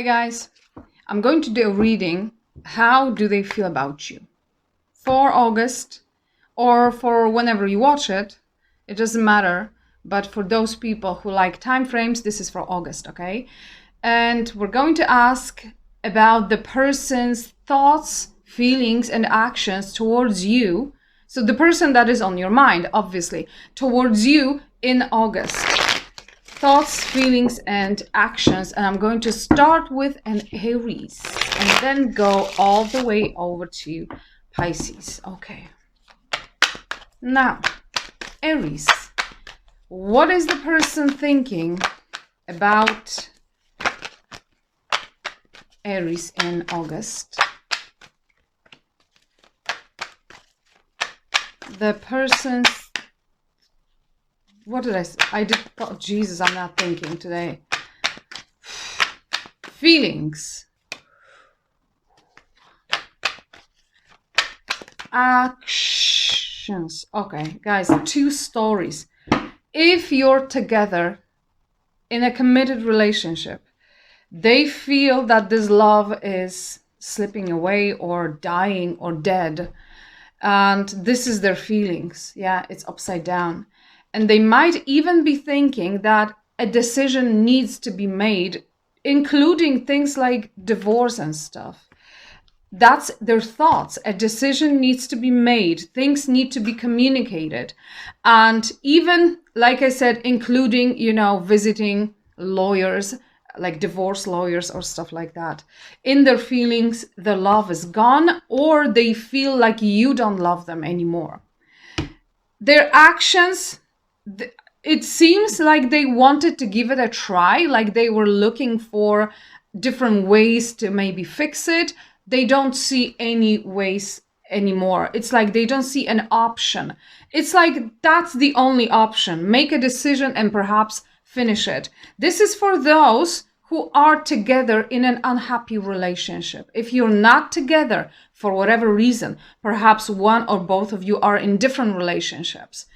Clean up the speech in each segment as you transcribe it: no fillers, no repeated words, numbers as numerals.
Hi guys, I'm going to do a reading. How do they feel about you? For August or for whenever you watch it, it doesn't matter. But for those people who like time frames, this is for August, okay? And we're going to ask about the person's thoughts, feelings, and actions towards you. So the person that is on your mind, obviously, towards you in August. Thoughts, feelings, and actions. And I'm going to start with an Aries and then go all the way over to Pisces. Okay. Now, Aries. What is the person thinking about Aries in August? The person's... What did I say? Oh, Jesus, I'm not thinking today. Feelings. Actions. Okay, guys, two stories. If you're together in a committed relationship, they feel that this love is slipping away or dying or dead. And this is their feelings. Yeah, it's upside down. And they might even be thinking that a decision needs to be made, including things like divorce and stuff. That's their thoughts. A decision needs to be made. Things need to be communicated. And even, like I said, including, visiting lawyers, like divorce lawyers or stuff like that. In their feelings, the love is gone, or they feel like you don't love them anymore. Their actions... It seems like they wanted to give it a try, like they were looking for different ways to maybe fix it. They don't see any ways anymore. It's like they don't see an option. It's like that's the only option. Make a decision and perhaps finish it. This is for those who are together in an unhappy relationship. If you're not together for whatever reason, perhaps one or both of you are in different relationships.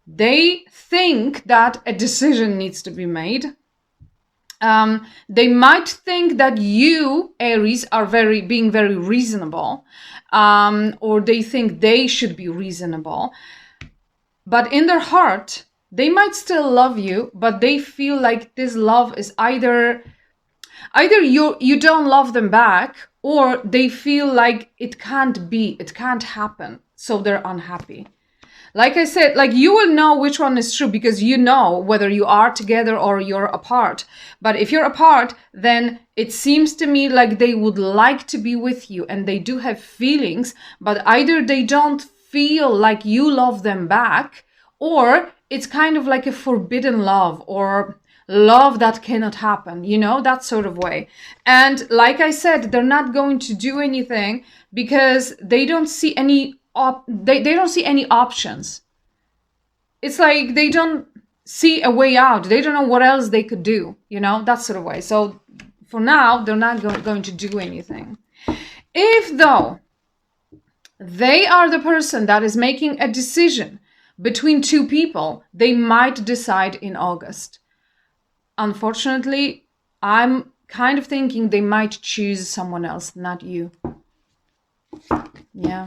They think that a decision needs to be made. They might think that you, Aries, are being very reasonable, or they think they should be reasonable. But in their heart, they might still love you, but they feel like this love is either you don't love them back, or they feel like it can't happen, so they're unhappy. Like I said, like you will know which one is true because you know whether you are together or you're apart. But if you're apart, then it seems to me like they would like to be with you and they do have feelings, but either they don't feel like you love them back, or it's kind of like a forbidden love or love that cannot happen, that sort of way. And like I said, they're not going to do anything because they don't see any they don't see any options. It's like they don't see a way out. They don't know what else they could do, that sort of way. So for now, they're not going to do anything. If though they are the person that is making a decision between two people, they might decide in August. Unfortunately, I'm kind of thinking they might choose someone else, not you. Yeah.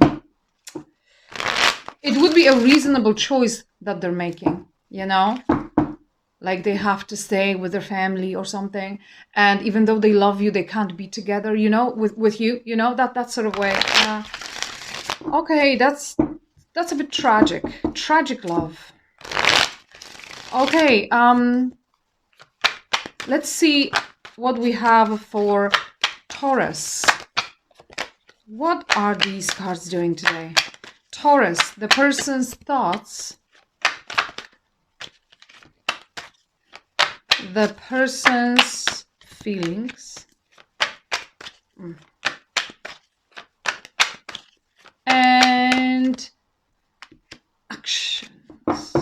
It would be a reasonable choice that they're making, like they have to stay with their family or something. And even though they love you, they can't be together, with you, that sort of way. Okay, that's a bit tragic love. Okay, let's see what we have for Taurus. What are these cards doing today? Taurus, the person's thoughts, the person's feelings, and actions.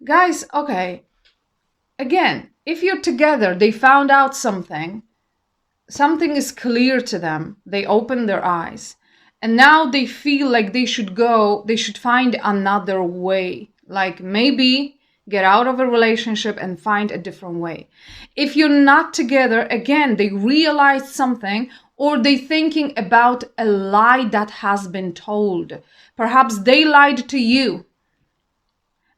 Guys, okay, again, if you're together, they found out something is clear to them, they open their eyes, and now they feel like they should find another way. Like maybe get out of a relationship and find a different way. If you're not together, again, they realize something, or they thinking about a lie that has been told. Perhaps they lied to you.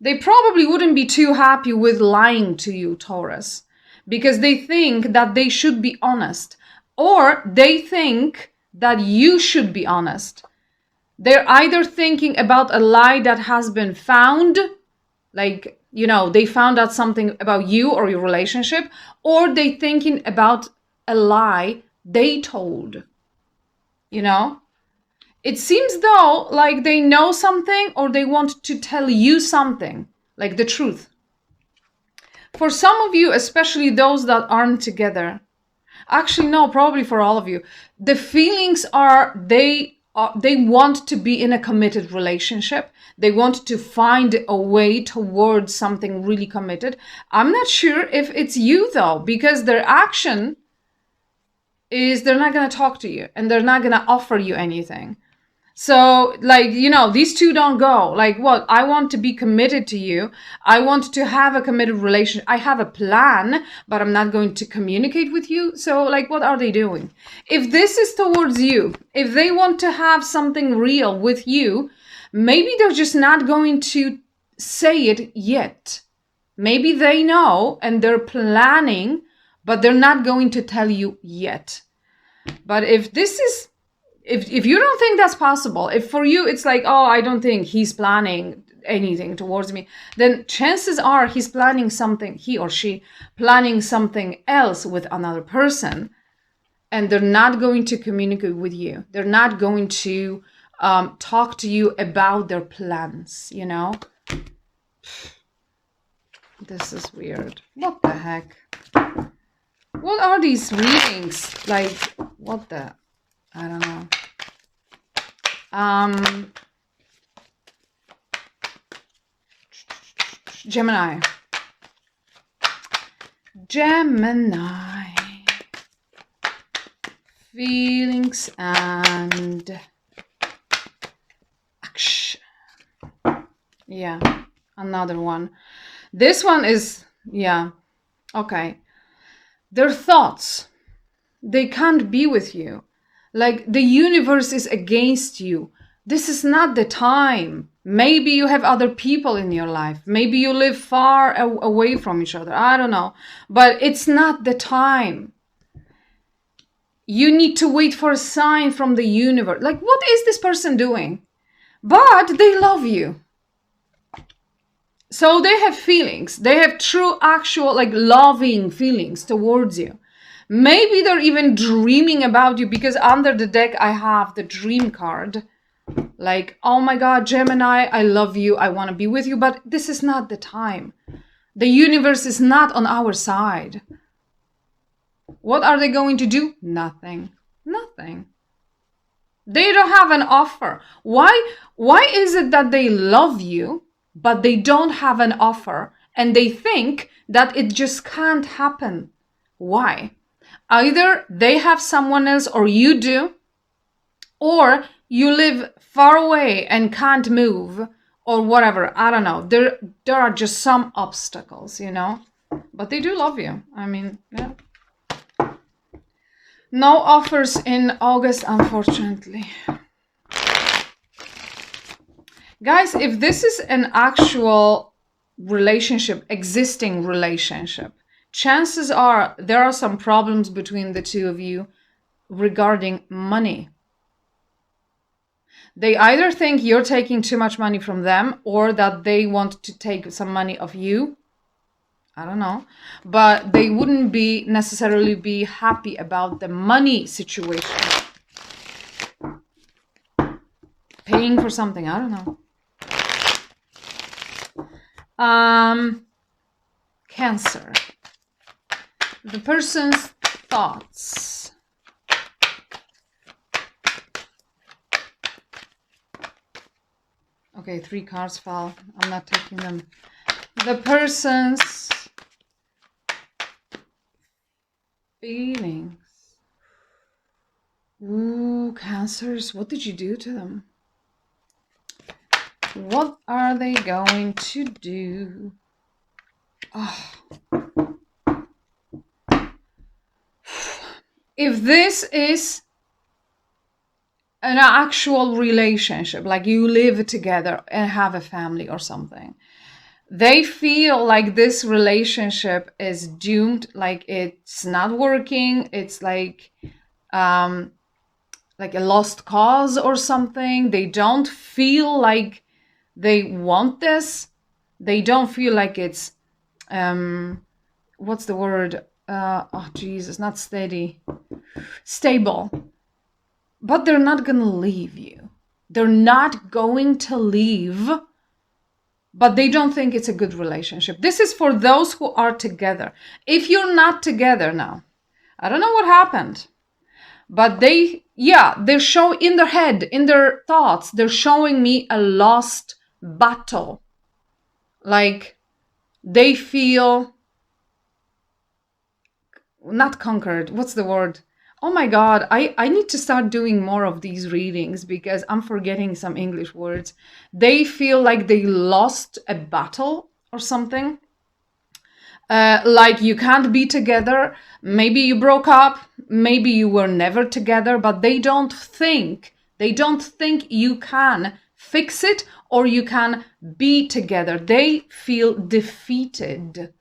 They probably wouldn't be too happy with lying to you, Taurus, because they think that they should be honest, or they think that you should be honest. They're either thinking about a lie that has been found, like, you know, they found out something about you or your relationship, or they thinking about a lie they told, you know? It seems though like they know something, or they want to tell you something, like the truth. For some of you, especially those that aren't together, actually no, probably for all of you, the feelings are they want to be in a committed relationship. They want to find a way towards something really committed. I'm not sure if it's you though, because their action is they're not going to talk to you and they're not going to offer you anything. So, like, you know, these two don't go. Like, what? I want to be committed to you. I want to have a committed relationship. I have a plan, but I'm not going to communicate with you. So, like, what are they doing? If this is towards you, if they want to have something real with you, maybe they're just not going to say it yet. Maybe they know and they're planning, but they're not going to tell you yet. But if this is, if you don't think that's possible, if for you it's like, oh, I don't think he's planning anything towards me, then chances are he's planning something, he or she planning something else with another person, and they're not going to communicate with you. They're not going to talk to you about their plans, you know? This is weird. What the heck? What are these readings? Like, what the... I don't know. Gemini. Feelings and action. Yeah, another one. This one is, yeah, okay. Their thoughts, they can't be with you. Like, the universe is against you. This is not the time. Maybe you have other people in your life. Maybe you live far away from each other. I don't know. But it's not the time. You need to wait for a sign from the universe. Like, what is this person doing? But they love you. So they have feelings. They have true, actual, like, loving feelings towards you. Maybe they're even dreaming about you, because under the deck I have the dream card. Like, oh my God, Gemini, I love you. I want to be with you. But this is not the time. The universe is not on our side. What are they going to do? Nothing. Nothing. They don't have an offer. Why is it that they love you, but they don't have an offer, and they think that it just can't happen? Why? Either they have someone else, or you do, or you live far away and can't move, or whatever. I don't know. There are just some obstacles, you know? But they do love you. I mean, yeah. No offers in August, unfortunately. Guys, if this is an actual relationship, existing relationship, chances are there are some problems between the two of you regarding money. They either think you're taking too much money from them, or that they want to take some money of you. I don't know. But they wouldn't necessarily be happy about the money situation. Paying for something, I don't know. Cancer. The person's thoughts. Okay, 3 cards fell. I'm not taking them. The person's feelings. Ooh, Cancers. What did you do to them? What are they going to do? if this is an actual relationship, like you live together and have a family or something, they feel like this relationship is doomed, like it's not working. It's like a lost cause or something. They don't feel like they want this. They don't feel like it's what's the word? Oh Jesus, not steady, stable. But they're not gonna leave you. They're not going to leave, but they don't think it's a good relationship. This is for those who are together. If you're not together now, I don't know what happened, but they're showing in their head, in their thoughts, they're showing me a lost battle. Like they feel not conquered. What's the word? Oh my God, I need to start doing more of these readings because I'm forgetting some English words. They feel like they lost a battle or something. Like you can't be together. Maybe you broke up. Maybe you were never together, but they don't think you can fix it or you can be together. They feel defeated,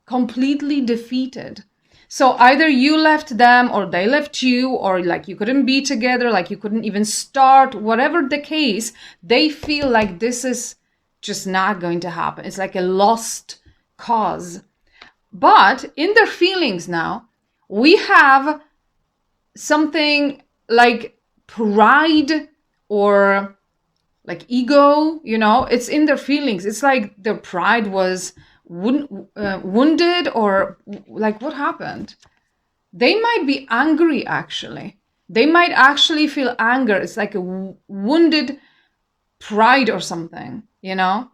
completely defeated. So either you left them or they left you, or like you couldn't be together, like you couldn't even start, whatever the case, they feel like this is just not going to happen. It's like a lost cause. But in their feelings now, we have something like pride or like ego, you know, it's in their feelings. It's like their pride was wounded, or like what happened? They might be angry, actually. They might actually feel anger. It's like a wounded pride or something, you know?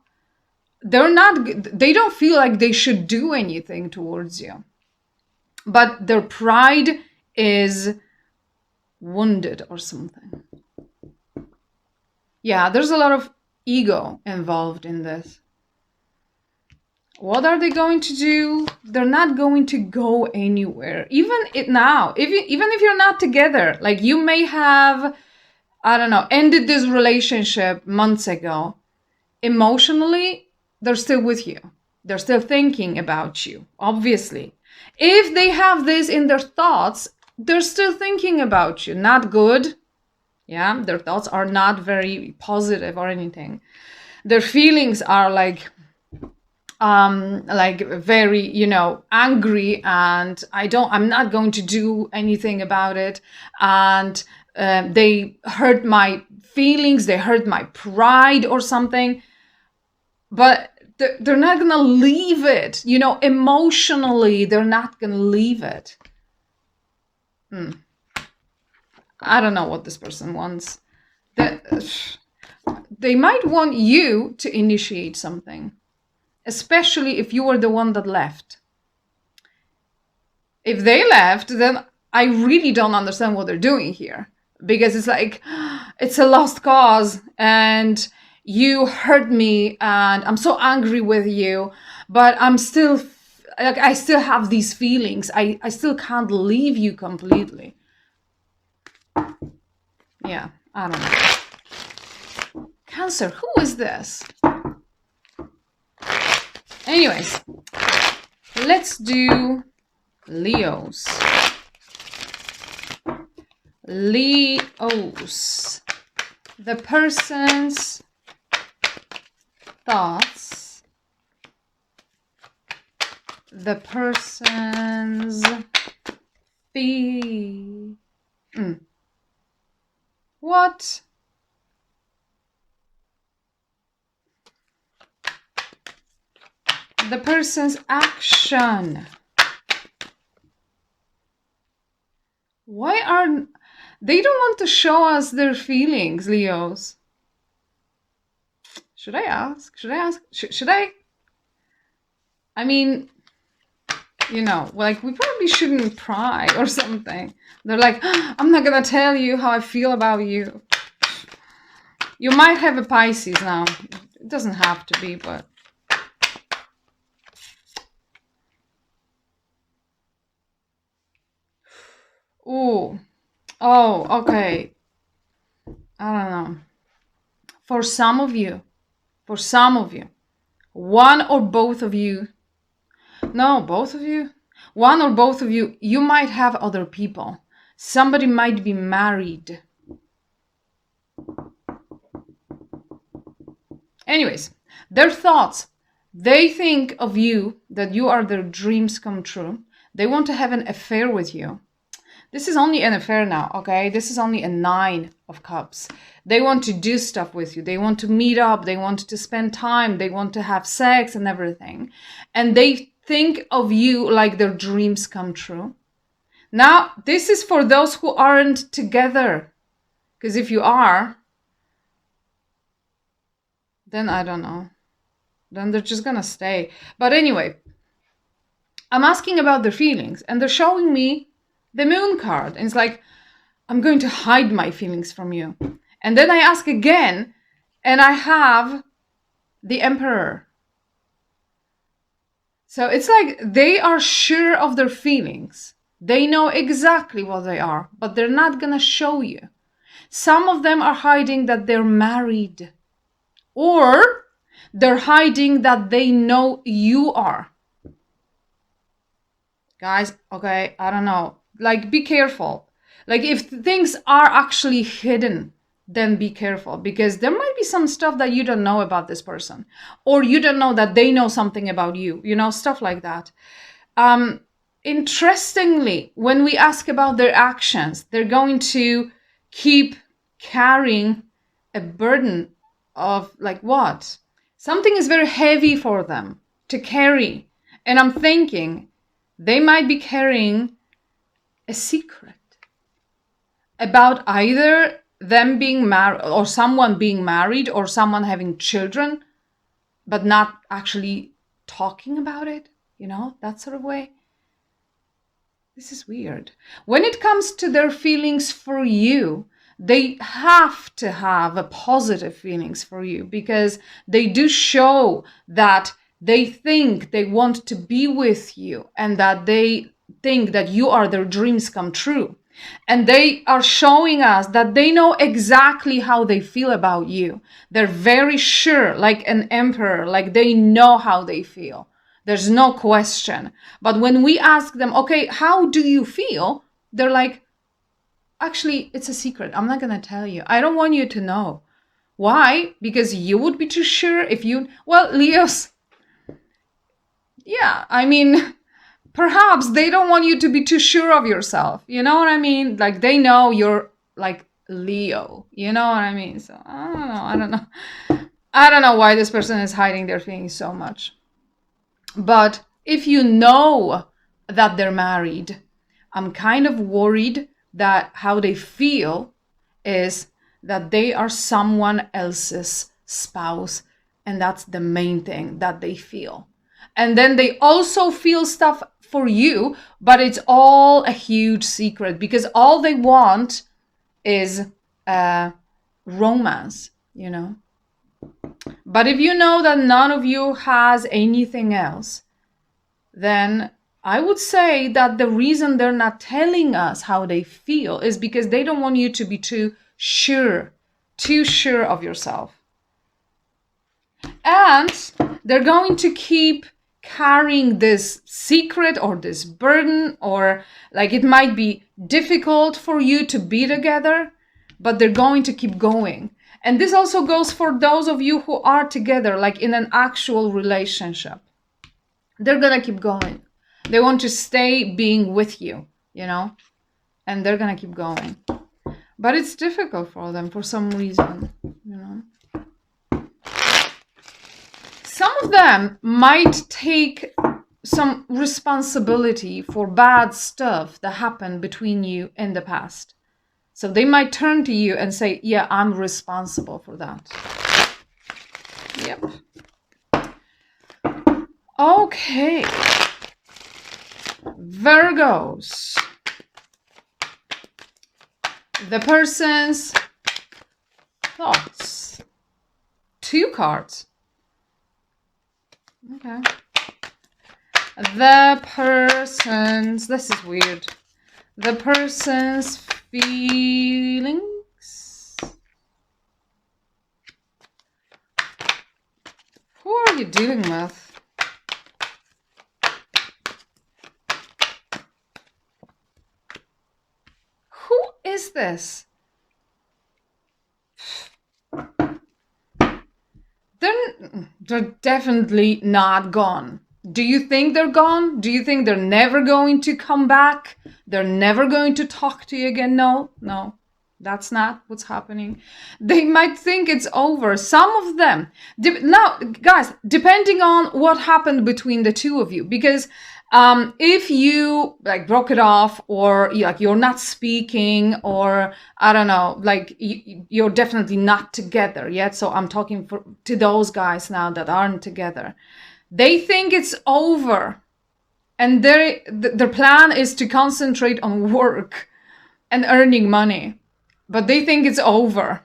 They don't feel like they should do anything towards you. But their pride is wounded or something. Yeah, there's a lot of ego involved in this. What are they going to do? They're not going to go anywhere. Even if you're not together, like you may have, I don't know, ended this relationship months ago. Emotionally, they're still with you. They're still thinking about you, obviously. If they have this in their thoughts, they're still thinking about you. Not good. Yeah, their thoughts are not very positive or anything. Their feelings are like very, you know, angry, and I'm not going to do anything about it. And they hurt my feelings, they hurt my pride or something. But they're not gonna leave it, you know, emotionally, they're not gonna leave it. I don't know what this person wants. They might want you to initiate something, especially if you were the one that left. If they left, then I really don't understand what they're doing here, because it's like, it's a lost cause and you hurt me and I'm so angry with you, but I'm still, like, I still have these feelings. I still can't leave you completely. Yeah, I don't know. Cancer, who is this? Anyways, let's do Leos. Leos. The person's thoughts. The person's What? The person's action. Why are they don't want to show us their feelings, Leos? Should I ask? Should I? I mean, you know, like, we probably shouldn't pry or something. They're like, I'm not gonna tell you how I feel about you. You might have a Pisces now. It doesn't have to be, but Ooh. Oh, okay. I don't know. For some of you, one or both of you, no, both of you, one or both of you, you might have other people. Somebody might be married. Anyways, their thoughts, they think of you, that you are their dreams come true. They want to have an affair with you. This is only an affair now, okay? This is only a 9 of Cups. They want to do stuff with you. They want to meet up. They want to spend time. They want to have sex and everything. And they think of you like their dreams come true. Now, this is for those who aren't together. Because if you are, then I don't know. Then they're just gonna stay. But anyway, I'm asking about their feelings. And they're showing me the Moon card. And it's like, I'm going to hide my feelings from you. And then I ask again, and I have the Emperor. So it's like they are sure of their feelings. They know exactly what they are, but they're not going to show you. Some of them are hiding that they're married. Or they're hiding that they know you are. Guys, okay, I don't know. Like, be careful. Like, if things are actually hidden, then be careful. Because there might be some stuff that you don't know about this person. Or you don't know that they know something about you. You know, stuff like that. Interestingly, when we ask about their actions, they're going to keep carrying a burden of, like, what? Something is very heavy for them to carry. And I'm thinking, they might be carrying a secret about either them being married or someone being married or someone having children, but not actually talking about it, you know, that sort of way. This is weird. When it comes to their feelings for you, they have to have a positive feelings for you because they do show that they think they want to be with you and that they think that you are their dreams come true. And they are showing us that they know exactly how they feel about you. They're very sure, like an emperor, like they know how they feel. There's no question. But when we ask them, okay, how do you feel? They're like, actually, it's a secret. I'm not going to tell you. I don't want you to know. Why? Because you would be too sure if you... Well, Leos, yeah, I mean, perhaps they don't want you to be too sure of yourself. You know what I mean? Like, they know you're like Leo. You know what I mean? So, I don't know. I don't know why this person is hiding their feelings so much. But if you know that they're married, I'm kind of worried that how they feel is that they are someone else's spouse. And that's the main thing that they feel. And then they also feel stuff for you, but it's all a huge secret because all they want is romance, you know. But if you know that none of you has anything else, then I would say that the reason they're not telling us how they feel is because they don't want you to be too sure of yourself. And they're going to keep carrying this secret or this burden, or like it might be difficult for you to be together, but they're going to keep going. And this also goes for those of you who are together, like in an actual relationship. They're gonna keep going. They want to stay being with you, you know, and they're gonna keep going. But it's difficult for them for some reason, you know. Some of them might take some responsibility for bad stuff that happened between you in the past. So they might turn to you and say, yeah, I'm responsible for that. Yep. Okay. Virgos. The person's thoughts. 2 cards. Okay. The person's, this is weird. the person's feelings. Who are you dealing with? Who is this? They're definitely not gone. Do you think they're gone? Do you think they're never going to come back? They're never going to talk to you again? No, that's not what's happening. They might think it's over. Some of them. Now, guys, depending on what happened between the two of you, because if you like broke it off, or like you're not speaking, or I don't know, like you're definitely not together yet. So I'm talking to those guys now that aren't together. They think it's over, and their plan is to concentrate on work and earning money, but they think it's over.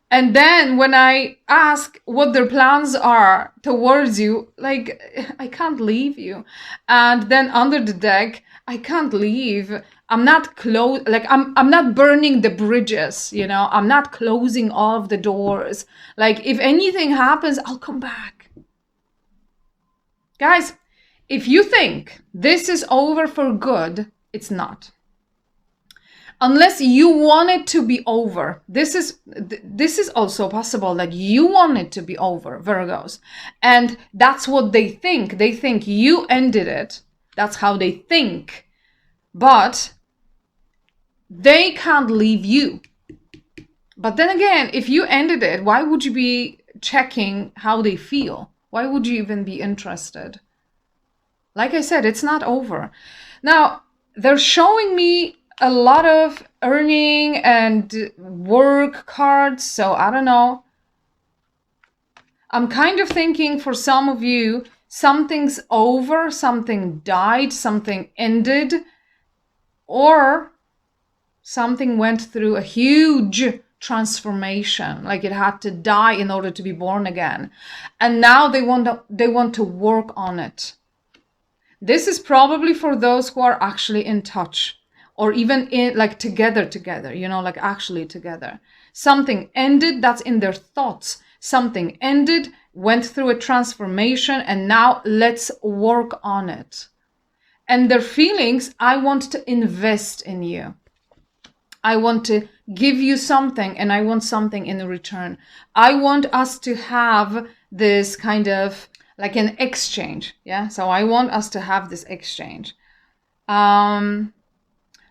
And then when I ask what their plans are towards you, like, I can't leave you. And then under the deck, I can't leave. I'm not I'm not burning the bridges, you know, I'm not closing all of the doors. Like, if anything happens, I'll come back. Guys, if you think this is over for good, it's not. Unless you want it to be over. This is also possible that you want it to be over, Virgos. And that's what they think. They think you ended it. That's how they think. But they can't leave you. But then again, if you ended it, why would you be checking how they feel? Why would you even be interested? Like I said, it's not over. Now, they're showing me a lot of earning and work cards, so I don't know. I'm kind of thinking for some of you, something's over, something died, something ended, or something went through a huge transformation, like it had to die in order to be born again. And now they want to work on it. This is probably for those who are actually in touch, or even in like together, you know, like actually together. Something ended, that's in their thoughts. Something ended, went through a transformation, and now let's work on it. And their feelings, I want to invest in you. I want to give you something, and I want something in return. I want us to have this kind of like an exchange. Yeah. So I want us to have this exchange.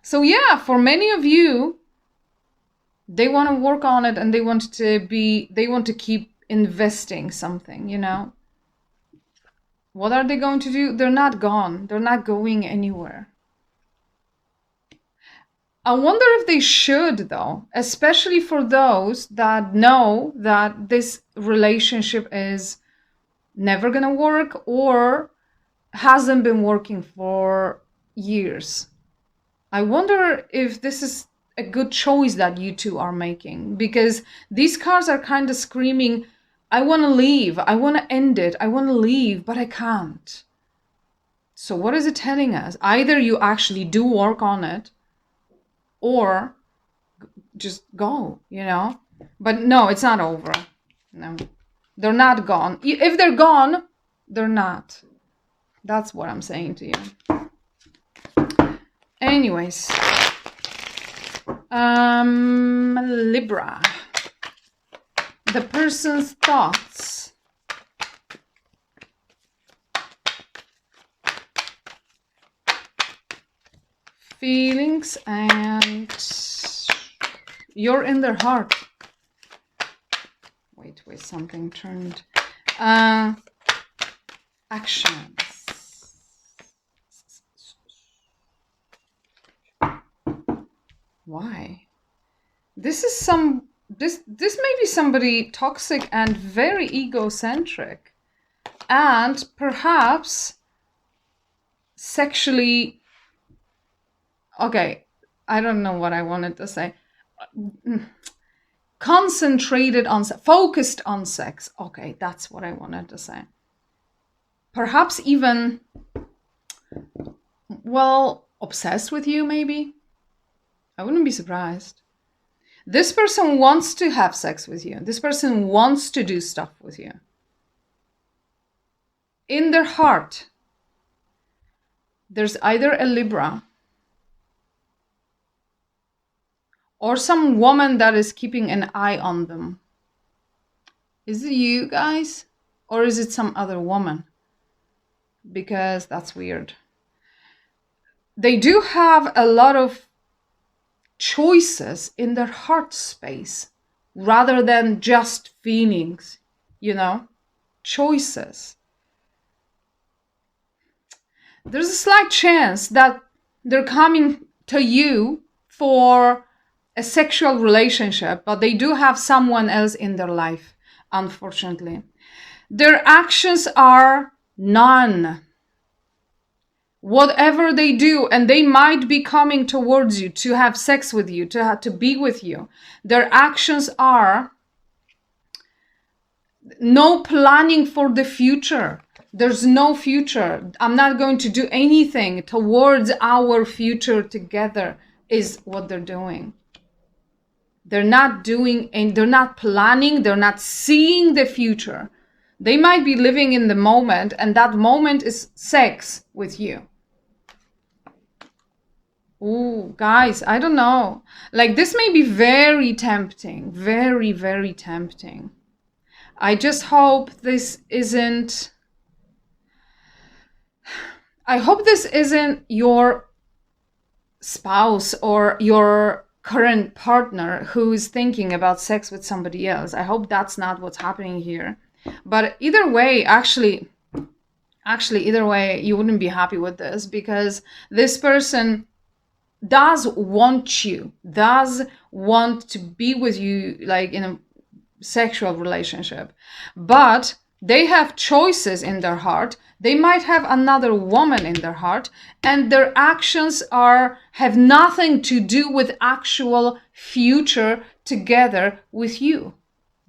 So yeah, for many of you, they want to work on it, and they want to keep investing something, you know. What are they going to do? They're not gone. They're not going anywhere. I wonder if they should, though, especially for those that know that this relationship is never gonna work or hasn't been working for years. I wonder if this is a good choice that you two are making, because these cards are kind of screaming, I want to leave, I want to end it, I want to leave, but I can't. So what is it telling us? Either you actually do work on it, or just go, you know? But no, it's not over. No, they're not gone. If they're gone, they're not. That's what I'm saying to you. Anyways, Libra, the person's thoughts. Feelings, and you're in their heart. Wait, something turned. Actions. Why? This may be somebody toxic and very egocentric, and perhaps sexually. Okay, I don't know what I wanted to say. Concentrated on, focused on sex. Okay, that's what I wanted to say. Perhaps even, well, obsessed with you, maybe. I wouldn't be surprised. This person wants to have sex with you. This person wants to do stuff with you. In their heart, there's either a Libra or some woman that is keeping an eye on them. Is it you guys? Or is it some other woman? Because that's weird. They do have a lot of choices in their heart space rather than just feelings, you know? Choices. There's a slight chance that they're coming to you for a sexual relationship, but they do have someone else in their life, unfortunately. Their actions are none. Whatever they do, and they might be coming towards you to have sex with you, to be with you. Their actions are no planning for the future. There's no future. I'm not going to do anything towards our future together is what they're doing. They're not doing, and they're not planning, they're not seeing the future. They might be living in the moment, and that moment is sex with you. Ooh, guys, I don't know. Like, this may be very tempting. Very, very tempting. I just hope this isn't... I hope this isn't your spouse or your current partner who is thinking about sex with somebody else. I hope that's not what's happening here. But either way, actually, either way, you wouldn't be happy with this, because this person does want you, does want to be with you, like in a sexual relationship, but they have choices in their heart. They might have another woman in their heart, and their actions have nothing to do with actual future together with you.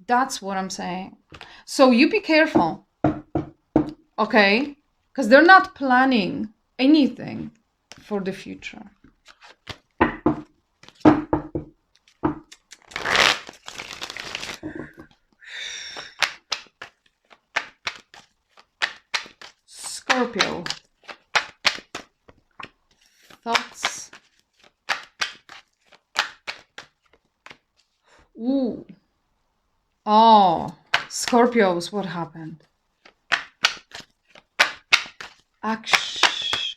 That's what I'm saying. So you be careful, okay? Because they're not planning anything for the future. Scorpio. Thoughts? Ooh. Oh, Scorpios, what happened? Actions.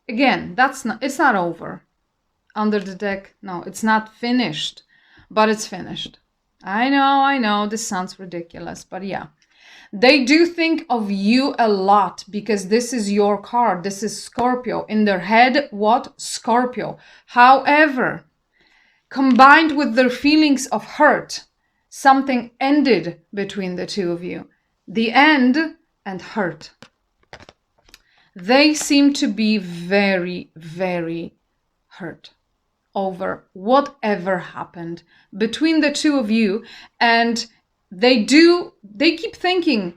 Again, it's not over. Under the deck, no, it's not finished, but it's finished. I know, this sounds ridiculous, but yeah. They do think of you a lot because this is your card. This is Scorpio. In their head, what? Scorpio. However, combined with their feelings of hurt, something ended between the two of you. The end and hurt. They seem to be very, very hurt over whatever happened between the two of you, and they keep thinking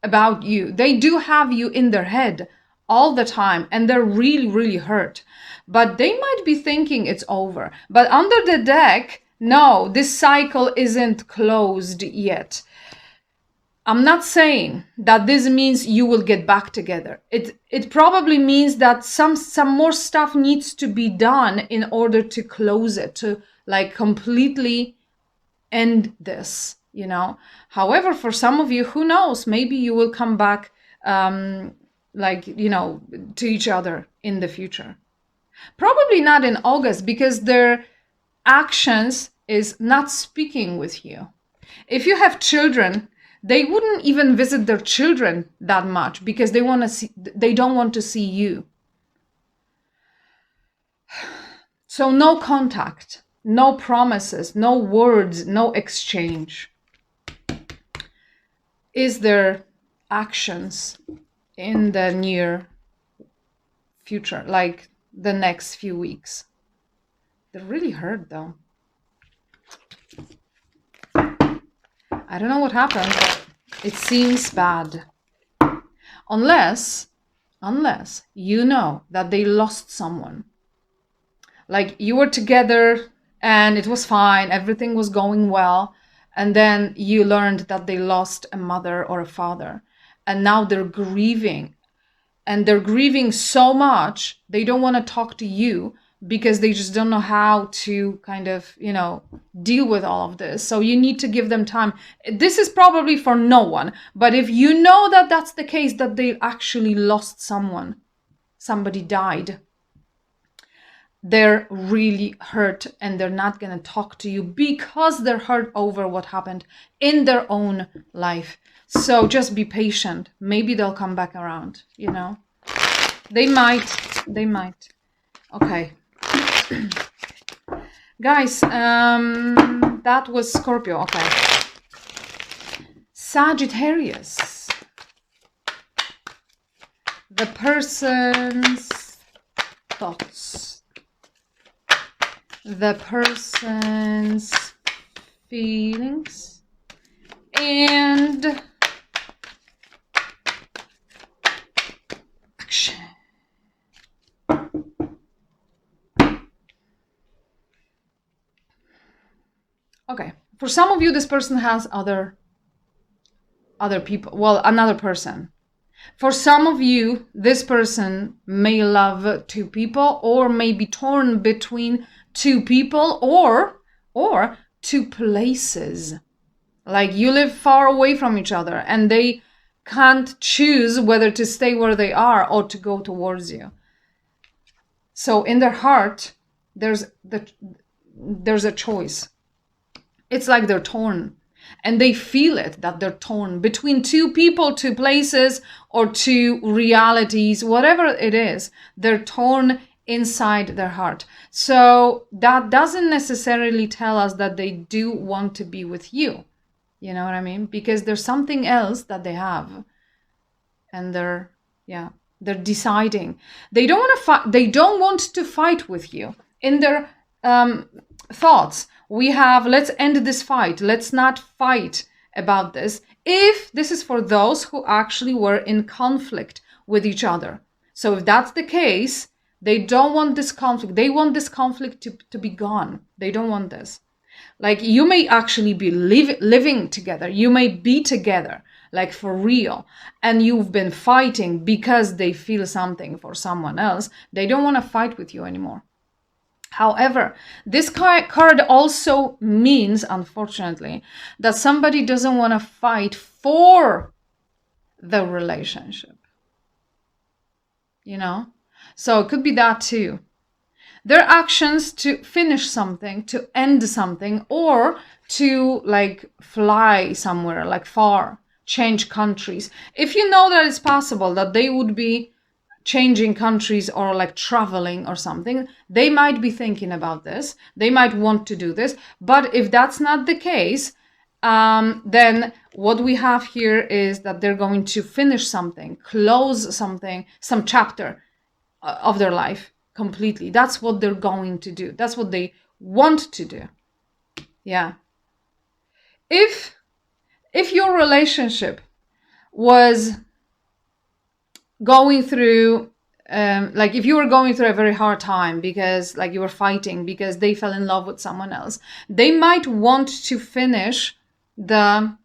about you. They do have you in their head all the time, and they're really, really hurt. But they might be thinking it's over. But under the deck, no, this cycle isn't closed yet. I'm not saying that this means you will get back together. It probably means that some more stuff needs to be done in order to close it, to like completely end this, you know. However, for some of you, who knows, maybe you will come back like, you know, to each other in the future. Probably not in August, because their actions is not speaking with you. If you have children, they wouldn't even visit their children that much because they don't want to see you. So no contact, no promises, no words, no exchange. Is there actions in the near future, like the next few weeks? They're really hurt though. I don't know what happened, but it seems bad. Unless you know that they lost someone. Like you were together and it was fine, everything was going well, and then you learned that they lost a mother or a father, and now they're grieving. And they're grieving so much, they don't want to talk to you because they just don't know how to kind of, deal with all of this. So you need to give them time. This is probably for no one, but if you know that that's the case, that they actually lost someone, somebody died, they're really hurt and they're not going to talk to you because they're hurt over what happened in their own life. So just be patient. Maybe they'll come back around, They might. Okay. Guys, that was Scorpio. Okay. Sagittarius. The person's thoughts. The person's feelings. And action. Okay, for some of you, this person has other people. Well, another person. For some of you, this person may love two people, or may be torn between two people, or two places. Like you live far away from each other, and they can't choose whether to stay where they are or to go towards you. So in their heart, there's a choice. It's like they're torn, and they feel it, that they're torn between two people, two places, or two realities, whatever it is. They're torn inside their heart. So that doesn't necessarily tell us that they do want to be with you. You know what I mean? Because there's something else that they have, and they're deciding. They don't want to fight. They don't want to fight with you. In their thoughts, we have, let's end this fight. Let's not fight about this. If this is for those who actually were in conflict with each other. So if that's the case, they don't want this conflict. They want this conflict to be gone. They don't want this. Like you may actually be living together. You may be together, like for real. And you've been fighting because they feel something for someone else. They don't want to fight with you anymore. However, this card also means, unfortunately, that somebody doesn't want to fight for the relationship. So it could be that too. Their actions to finish something, to end something, or to like fly somewhere, like far, change countries. If you know that it's possible that they would be changing countries or like traveling or something, they might be thinking about this. They might want to do this. But if that's not the case, then what we have here is that they're going to finish something, close something, some chapter of their life completely. That's what they're going to do. That's what they want to do. Yeah. If your relationship was going through, like if you were going through a very hard time because like you were fighting because they fell in love with someone else, they might want to finish the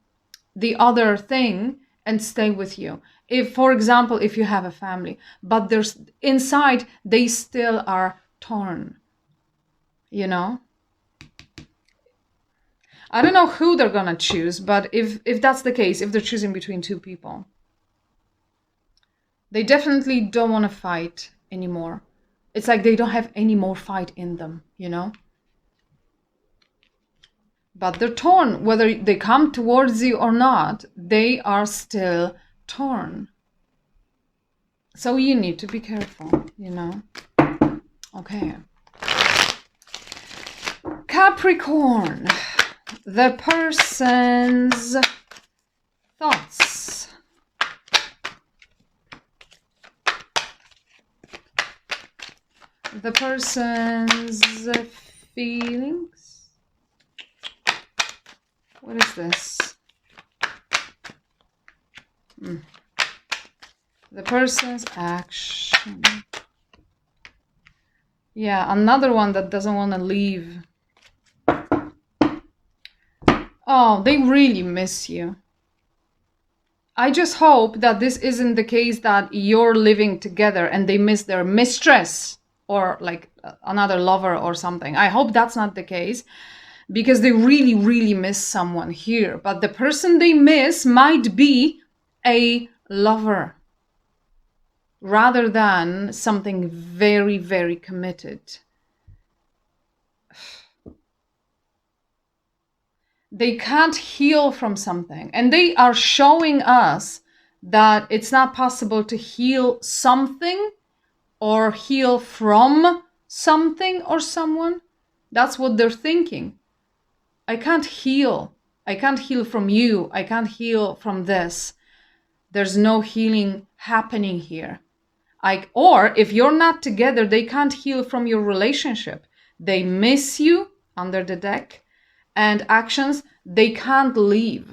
other thing and stay with you. If, for example, if you have a family, but there's inside, they still are torn, I don't know who they're gonna choose, but if that's the case, if they're choosing between two people, they definitely don't want to fight anymore. It's like they don't have any more fight in them, But they're torn. Whether they come towards you or not, they are still torn. So you need to be careful, Okay. Capricorn. The person's thoughts. The person's feelings. What is this? The person's action. Yeah, another one that doesn't want to leave. Oh, they really miss you. I just hope that this isn't the case that you're living together and they miss their mistress or like another lover or something. I hope that's not the case, because they really, really miss someone here. But the person they miss might be a lover rather than something very, very committed. They can't heal from something, and they are showing us that it's not possible to heal something or heal from something or someone. That's what they're thinking. I can't heal. I can't heal from you. I can't heal from this. There's no healing happening here. Or if you're not together, they can't heal from your relationship. They miss you under the deck. And actions, they can't leave.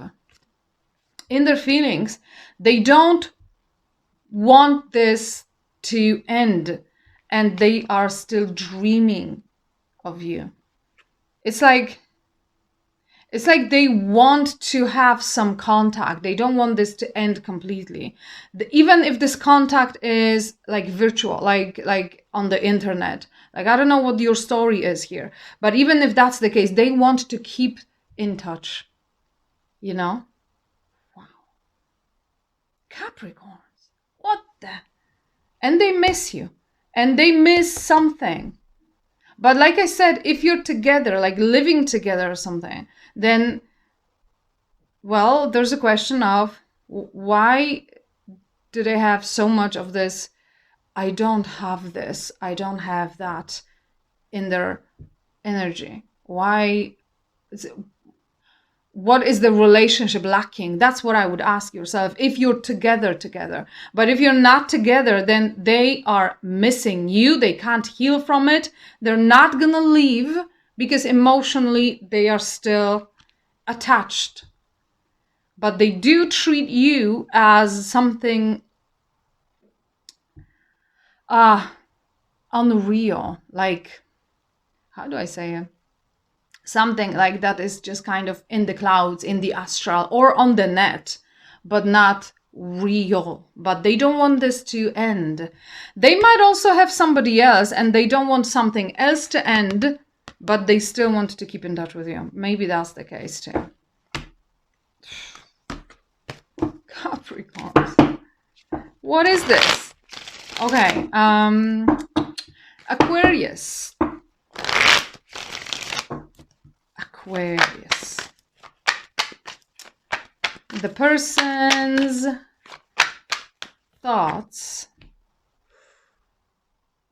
In their feelings, they don't want this to end, and they are still dreaming of you. It's like they want to have some contact. They don't want this to end completely. Even if this contact is like virtual, like on the internet. Like, I don't know what your story is here, but even if that's the case, they want to keep in touch, you know? Wow. Capricorns, what the? And they miss you, and they miss something. But like I said, if you're together, like living together or something, then, well, there's a question of why do they have so much of this, I don't have this, I don't have that in their energy? Why? What is the relationship lacking? That's what I would ask yourself if you're together. But if you're not together, then they are missing you. They can't heal from it. They're not gonna leave because emotionally they are still attached. But they do treat you as something unreal. Like, how do I say it? Something like that is just kind of in the clouds, in the astral, or on the net, but not real. But they don't want this to end. They might also have somebody else and they don't want something else to end, but they still want to keep in touch with you. Maybe that's the case too. Capricorns. What is this? Okay, Aquarius. Aquarius. The person's thoughts.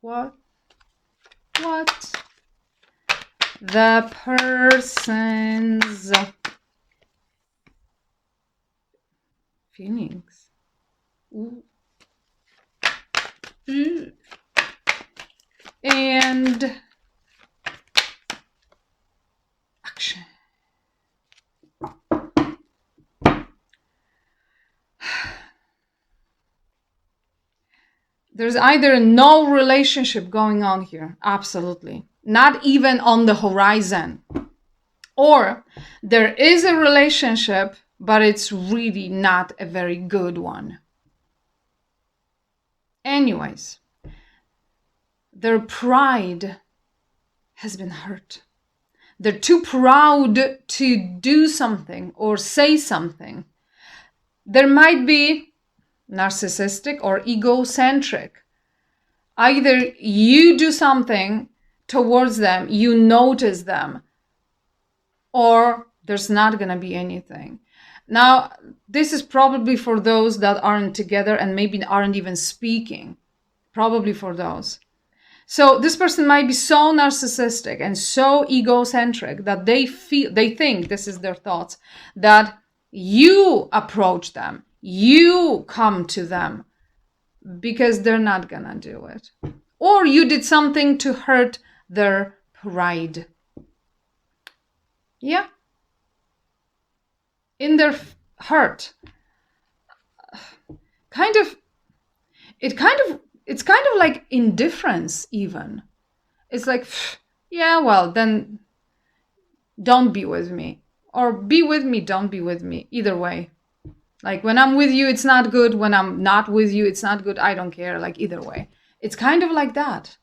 What? The person's feelings. Ooh. Ooh. And action. There's either no relationship going on here, absolutely, not even on the horizon, or there is a relationship, but it's really not a very good one. Anyways, their pride has been hurt. They're too proud to do something or say something. There might be narcissistic or egocentric. Either you do something towards them, you notice them, or there's not going to be anything. Now, this is probably for those that aren't together and maybe aren't even speaking. Probably for those. So this person might be so narcissistic and so egocentric that they think, this is their thoughts, that you approach them, you come to them, because they're not gonna do it. Or you did something to hurt their pride. Yeah. In their heart. Kind of it's kind of like indifference even. It's like, yeah, well, then don't be with me. Or be with me, don't be with me. Either way. Like when I'm with you, it's not good. When I'm not with you, it's not good. I don't care. Like either way. It's kind of like that.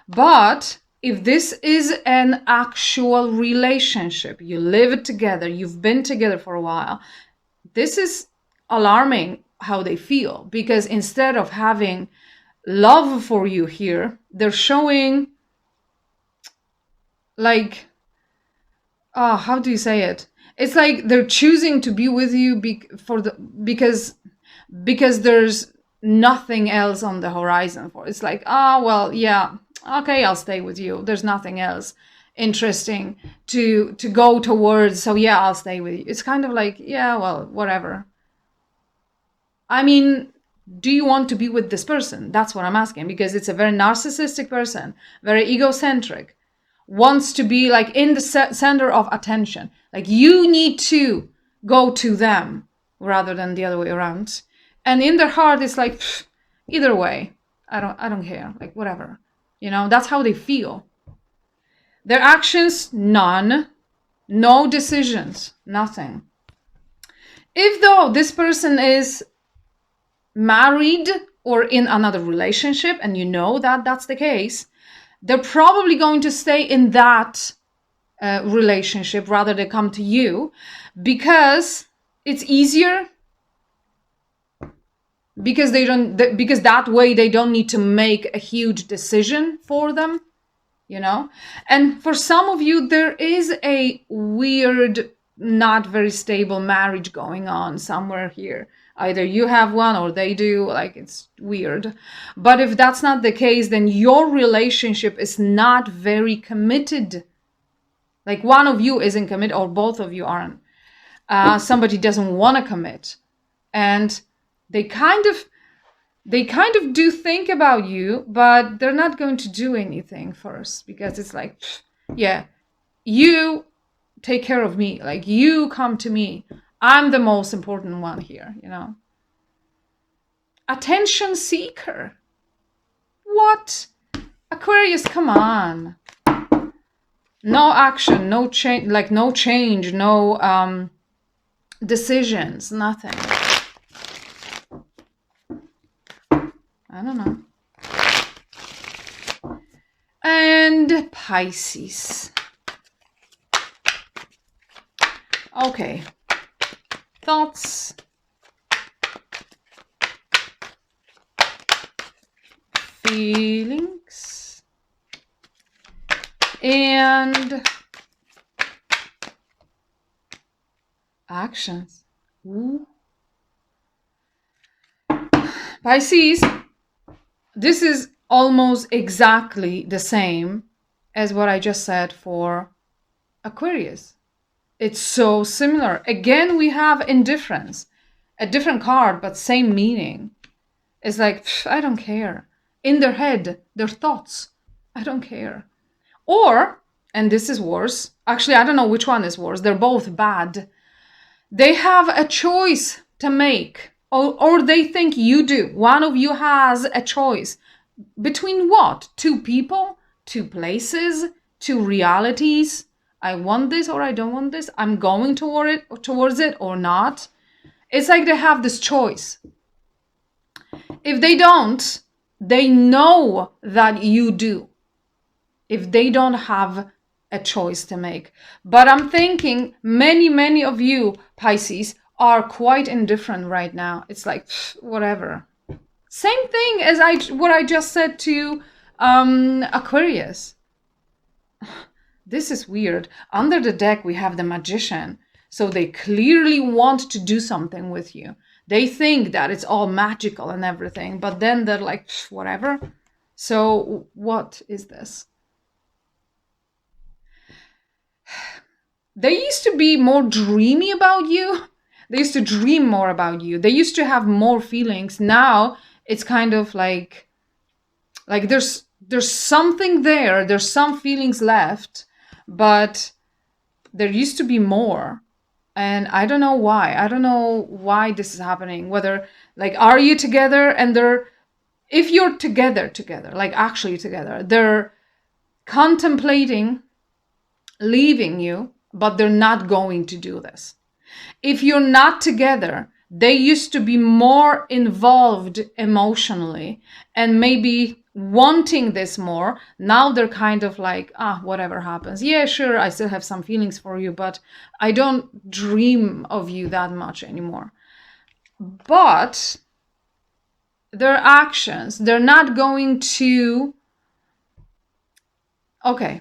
But if this is an actual relationship, you live together, you've been together for a while, this is alarming how they feel, because instead of having love for you here, they're showing like, how do you say it? It's like they're choosing to be with you because there's nothing else on the horizon for. It's like, well, yeah, okay, I'll stay with you. There's nothing else interesting to go towards, so yeah, I'll stay with you. It's kind of like, yeah, well, whatever. I mean, do you want to be with this person? That's what I'm asking, because it's a very narcissistic person, very egocentric, wants to be like in the center of attention. Like you need to go to them rather than the other way around. And in their heart, it's like, either way, I don't care, like whatever. You know, that's how they feel. Their actions, none. No decisions, nothing. If though this person is married or in another relationship, and you know that that's the case, they're probably going to stay in that relationship rather than come to you, because it's easier, because because that way they don't need to make a huge decision for them, you know. And for some of you, there is a weird, not very stable marriage going on somewhere here. Either you have one or they do, like it's weird. But if that's not the case, then your relationship is not very committed. Like one of you isn't committed, or both of you aren't. Somebody doesn't want to commit. And they kind of do think about you, but they're not going to do anything first, because it's like, yeah, you take care of me. Like you come to me. I'm the most important one here, you know. Attention seeker. What? Aquarius, come on. No action, no change, like no change, no decisions, nothing. I don't know. And Pisces. Okay. Thoughts, feelings, and actions. Ooh. Pisces, this is almost exactly the same as what I just said for Aquarius. It's so similar. Again, we have indifference. A different card, but same meaning. It's like, I don't care. In their head, their thoughts, I don't care. Or, and this is worse. Actually, I don't know which one is worse. They're both bad. They have a choice to make. Or they think you do. One of you has a choice. Between what? Two people? Two places? Two realities? I want this or I don't want this. I'm going towards it or not. It's like they have this choice. If they don't, they know that you do. If they don't have a choice to make. But I'm thinking many of you, Pisces, are quite indifferent right now. It's like, whatever. Same thing as what I just said to Aquarius. This is weird. Under the deck, we have the Magician. So they clearly want to do something with you. They think that it's all magical and everything, but then they're like, whatever. So what is this? They used to be more dreamy about you. They used to dream more about you. They used to have more feelings. Now it's kind of like there's something there. There's some feelings left, but there used to be more. And I don't know why. I don't know why this is happening. Whether, like, are you together and they're if you're together, like actually together, they're contemplating leaving you, but they're not going to do this. If you're not together, they used to be more involved emotionally and maybe wanting this more. Now they're kind of like, whatever happens. Yeah, sure, I still have some feelings for you, but I don't dream of you that much anymore. But their actions, they're not going to... Okay,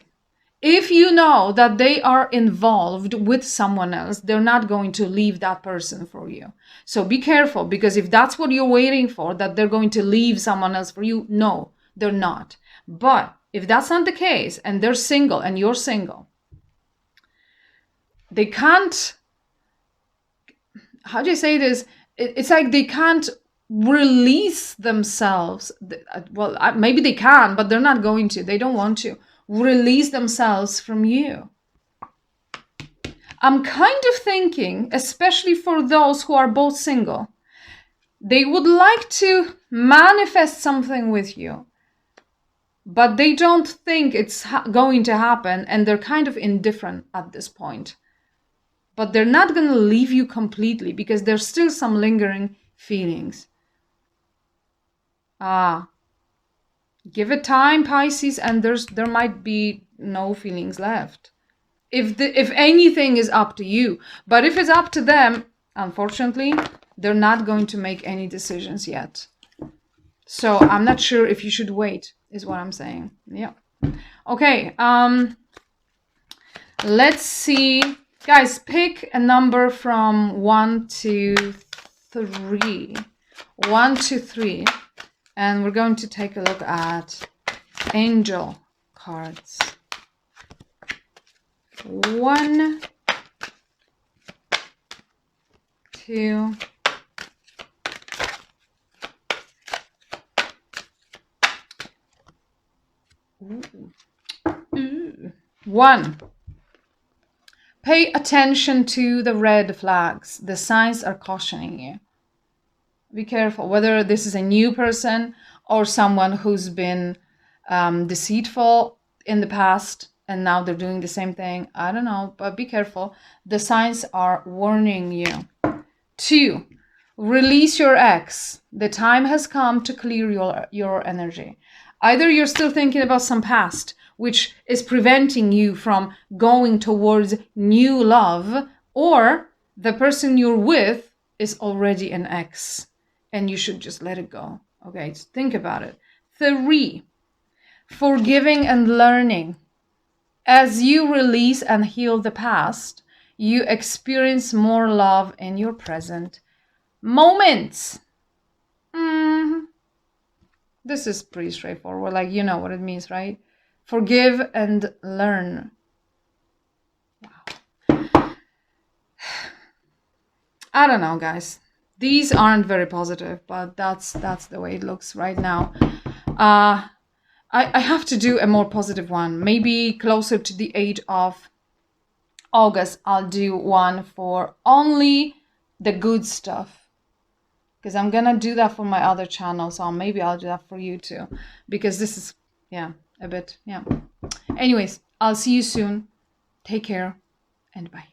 if you know that they are involved with someone else, they're not going to leave that person for you. So be careful, because if that's what you're waiting for, that they're going to leave someone else for you, no, they're not. But if that's not the case, and they're single and you're single, they can't... How do you say this? It's like they can't release themselves. Well, maybe they can, but they're not going to. They don't want to release themselves from you. I'm kind of thinking, especially for those who are both single, they would like to manifest something with you, but they don't think it's going to happen, and they're kind of indifferent at this point. But they're not going to leave you completely, because there's still some lingering feelings. Give it time, Pisces, and there might be no feelings left. If anything is up to you. But if it's up to them, unfortunately, they're not going to make any decisions yet. So I'm not sure if you should wait, is what I'm saying. Yeah. Okay. Let's see. Guys, pick a number from 1 to 3. 1 to 3. And we're going to take a look at angel cards. 1, 2, 1. Pay attention to the red flags. The signs are cautioning you. Be careful, whether this is a new person or someone who's been deceitful in the past and now they're doing the same thing. I don't know, but be careful. The signs are warning you. 2, release your ex. The time has come to clear your energy. Either you're still thinking about some past, which is preventing you from going towards new love, or the person you're with is already an ex and you should just let it go. Okay, so think about it. 3, forgiving and learning. As you release and heal the past, you experience more love in your present moments. This is pretty straightforward. Like, you know what it means, right? Forgive and learn. Wow. I don't know, guys. These aren't very positive, but that's the way it looks right now. I have to do a more positive one. Maybe closer to the 8th of August, I'll do one for only the good stuff. Because I'm going to do that for my other channel. So maybe I'll do that for you too. Because this is, a bit, Anyways, I'll see you soon. Take care and bye.